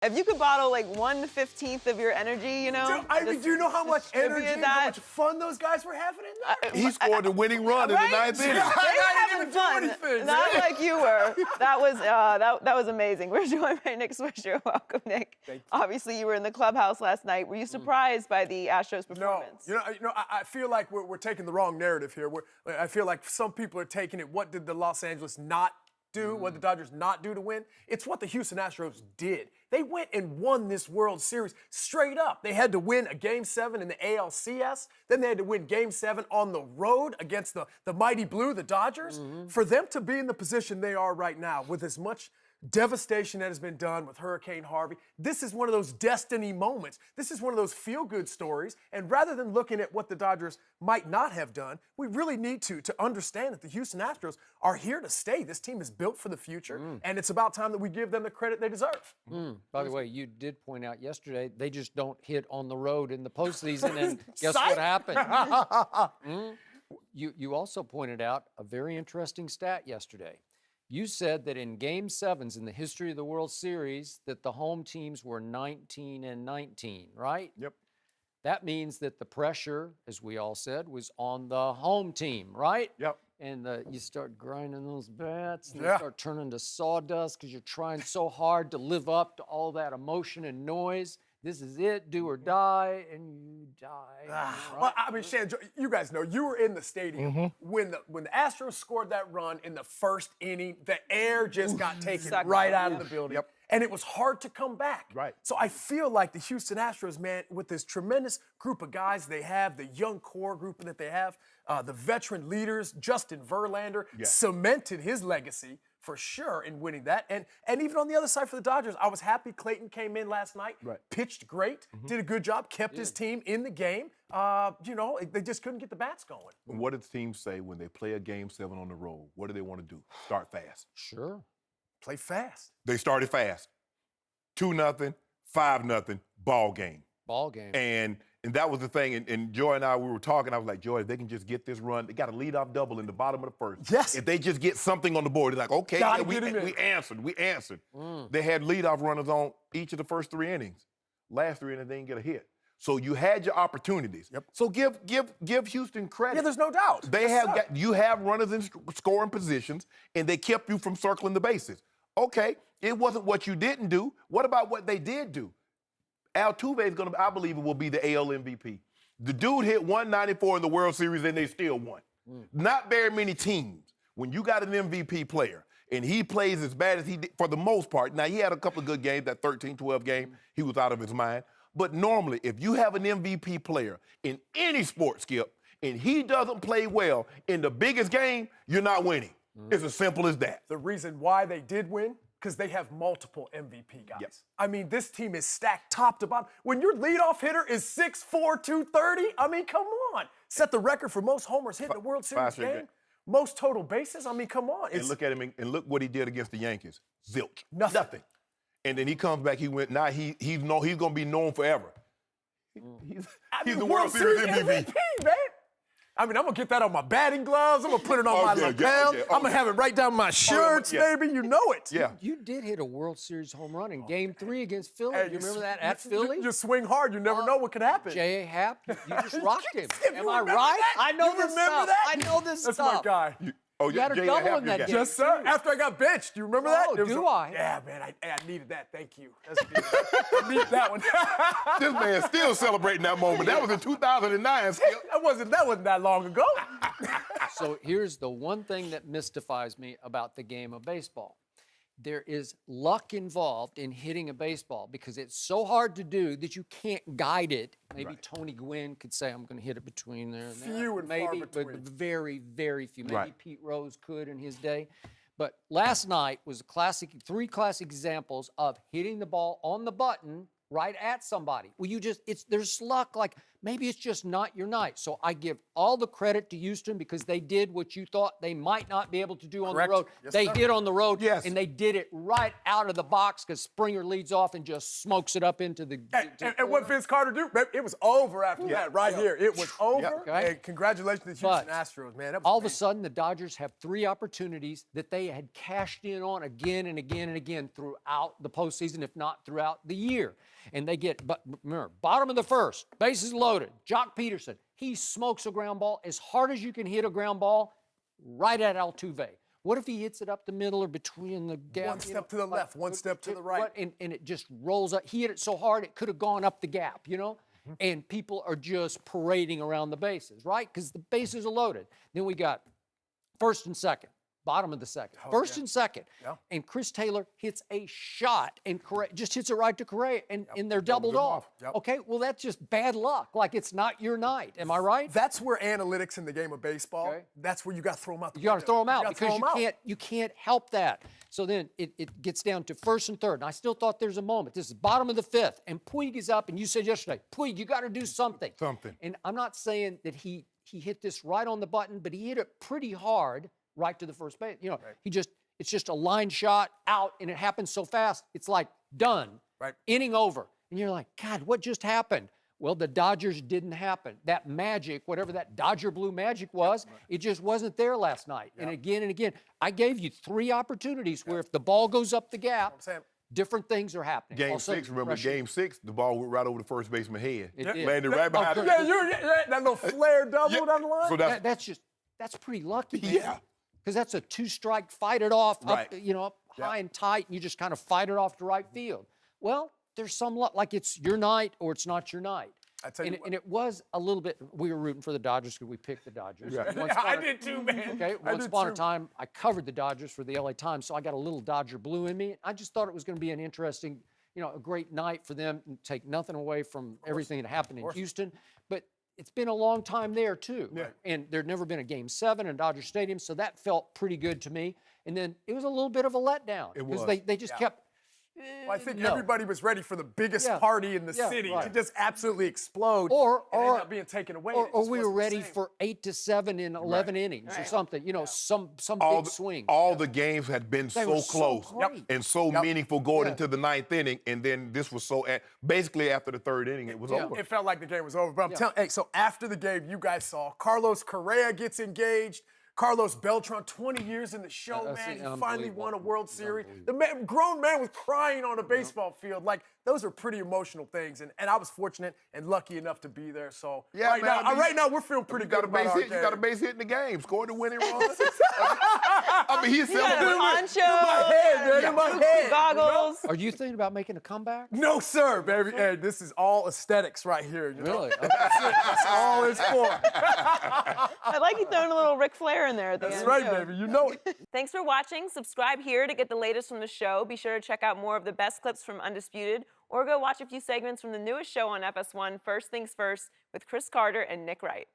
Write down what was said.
If you could bottle like 1/15 of your energy, you know. Do you know how much energy and how that. much fun those guys were having in there? He scored the winning run in the ninth inning. They were having fun. Not like you were. That was that was amazing. We're joined by Nick Swisher. Welcome, Nick. Thank you. Obviously, you were in the clubhouse last night. Were you surprised by the Astros performance? No, I feel like we're taking the wrong narrative here. I feel like some people are taking it. What did the Los Angeles not do? What did the Dodgers not do to win? It's what the Houston Astros did. They went and won this World Series straight up. They had to win a Game 7 in the ALCS. Then they had to win Game 7 on the road against the mighty blue, the Dodgers. For them to be in the position they are right now with as much devastation that has been done with Hurricane Harvey, this is one of those destiny moments. This is one of those feel-good stories. And rather than looking at what the Dodgers might not have done, we really need to understand that the Houston Astros are here to stay. This team is built for the future, and it's about time that we give them the credit they deserve. By the way, you did point out yesterday they just don't hit on the road in the postseason, and guess what happened? You also pointed out a very interesting stat yesterday. You said that in Game 7s in the history of the World Series that the home teams were 19-19, right? Yep. That means that the pressure, as we all said, was on the home team, right? Yep. And you start grinding those bats, and Yeah. they start turning to sawdust because you're trying so hard to live up to all that emotion and noise. This is it, do or die, and you die. Right? Well, I mean, Shannon, you guys know you were in the stadium when the Astros scored that run in the first inning. The air just got taken right out of the building, and it was hard to come back. Right. So I feel like the Houston Astros, man, with this tremendous group of guys they have, the young core group that they have, the veteran leaders, Justin Verlander cemented his legacy for sure in winning that. And even on the other side for the Dodgers, I was happy Clayton came in last night, pitched great, did a good job, kept his team in the game. They just couldn't get the bats going. What did teams say when they play a Game 7 on the road? What do they want to do? Start fast. Sure. Play fast. They started fast. 2-0, 5-0, ball game. Ball game. And that was the thing. And Joy and I, we were talking. I was like, Joy, if they can just get this run, they got a leadoff double in the bottom of the first. Yes. If they just get something on the board, they're like, okay, we answered. We answered. They had leadoff runners on each of the first 3 innings. Last 3 innings, they didn't get a hit. So you had your opportunities. Yep. So give Houston credit. Yeah, there's no doubt. You have runners in scoring positions, and they kept you from circling the bases. Okay, it wasn't what you didn't do. What about what they did do? Altuve is going to, I believe it will be the AL MVP. The dude hit 194 in the World Series and they still won. Not very many teams, when you got an MVP player and he plays as bad as he did for the most part. Now, he had a couple of good games, that 13-12 game, he was out of his mind. But normally, if you have an MVP player in any sport, Skip, and he doesn't play well in the biggest game, you're not winning. It's as simple as that. The reason why they did win, because they have multiple MVP guys. Yes. I mean, this team is stacked top to bottom. When your leadoff hitter is 6'4", 230, I mean, come on. Set the record for most homers hit in a World Series game. Most total bases, I mean, come on. And look at him, and look what he did against the Yankees. Zilch. Nothing. And then he comes back, now he's going to be known forever. He's the World Series MVP, man. I mean, I'm going to get that on my batting gloves. I'm going to put it on my lapel. I'm going to have it right down my shirts, baby. You know it. Yeah. You did hit a World Series home run in Game 3 against Philly. You remember that at Philly? You swing hard. You never know what could happen. J.A. Happ, you just rocked him. Am I remember right? that? I know You this remember stuff. that? I know this That's stuff. my guy. You had a double in that game. Yes, sir. After I got benched. Do you remember that? Do I? Yeah, man. I needed that. Thank you. I needed that one. This man's still celebrating that moment. That was in 2009, Skip. That wasn't that long ago. So here's the one thing that mystifies me about the game of baseball. There is luck involved in hitting a baseball because it's so hard to do that you can't guide it. Maybe Tony Gwynn could say, I'm going to hit it between there and there. Few and maybe, far between. but very, very few. Maybe Right. Pete Rose could in his day. But last night was three classic examples of hitting the ball on the button right at somebody. Well, there's luck. Like, maybe it's just not your night. So I give all the credit to Houston because they did what you thought they might not be able to do on Correct. the road. Yes, They sir. did on the road, Yes. and they did it right out of the box because Springer leads off and just smokes it up into the. And what Vince Carter do? Man, it was over after that right here. It was over. Okay. And congratulations to the Houston Astros, man. That was All of a amazing. sudden, the Dodgers have 3 opportunities that they had cashed in on again and again and again throughout the postseason, if not throughout the year. And they get, but remember, bottom of the first, bases loaded. Jock Peterson, he smokes a ground ball as hard as you can hit a ground ball right at Altuve. What if he hits it up the middle or between the gap? One step to the left, one step to the right. And it just rolls up. He hit it so hard it could have gone up the gap, Mm-hmm. And people are just parading around the bases, right? Because the bases are loaded. Then we got first and second, bottom of the second. First and second. Yeah. And Chris Taylor hits a shot and just hits it right to Correa, and they're doubled off. Yep. Okay, well, that's just bad luck. Like, it's not your night. Am I right? That's where analytics in the game of baseball, Okay. that's where you got to throw them out. You got to throw them out gotta because throw 'em out. you can't help that. So then it gets down to first and third. And I still thought there's a moment. This is bottom of the fifth. And Puig is up. And you said yesterday, Puig, you got to do something. Something. And I'm not saying that he hit this right on the button, but he hit it pretty hard right to the first base. It's just a line shot out, and it happens so fast. It's like done. Right. Inning over. And you're like, God, what just happened? Well, the Dodgers didn't happen. That magic, whatever that Dodger blue magic was, it just wasn't there last night. And again, I gave you 3 opportunities where if the ball goes up the gap, saying. different things are happening. Game All of a sudden, 6, remember pressure. Game 6, the ball went right over the first baseman's head. It did. Landed right behind him. Yeah, that little flare double down the line. So That's pretty lucky, man. Yeah. Because that's a 2-strike, fight it off, Right. up high and tight, and you just kind of fight it off to right field. Well, there's some luck, like it's your night or it's not your night. I tell you what. And it was a little bit, we were rooting for the Dodgers because we picked the Dodgers. Yeah. Once upon I a- did too, man. Okay, I once did upon a too. time, I covered the Dodgers for the LA Times, so I got a little Dodger blue in me. I just thought it was going to be an interesting, a great night for them and take nothing away from everything that happened in Houston. But it's been a long time there, too. Yeah. And there'd never been a Game 7 in Dodger Stadium, so that felt pretty good to me. And then it was a little bit of a letdown. It Because was. they just kept. Well, I think No. everybody was ready for the biggest Yeah. party in the Yeah, city to right. just absolutely explode Or and end up being taken away. Or, It or just we were wasn't the ready same. for 8-7 in 11 innings or something. Some all big swing. All the games had been They so were so close great. and so Yep. meaningful going Yeah. into the 9th inning, and then this was basically after the 3rd inning, it was Yeah. over. It felt like the game was over. But I'm telling, hey, so after the game, you guys saw Carlos Correa gets engaged. Carlos Beltran, 20 years in the show, That's man. He finally unbelievable. won a World Series. Unbelievable. The grown man was crying on a baseball field. Like, those are pretty emotional things. And I was fortunate and lucky enough to be there. So Yeah, right, man, now, I mean, right now, we're feeling pretty You got good a base about our hit. You got a game. base hit in the game. Scored the winning run. I mean, he's You got a celebrating. poncho. In my head, man, in my head. Goggles. Are you thinking about making a comeback? No, sir, baby. Hey, this is all aesthetics right here. You know? Really? Okay. That's all it's for. I like you throwing a little Ric Flair in there at the That's end. right, too. baby. You know it. Thanks for watching. Subscribe here to get the latest from the show. Be sure to check out more of the best clips from Undisputed, or go watch a few segments from the newest show on FS1, First Things First, with Chris Carter and Nick Wright.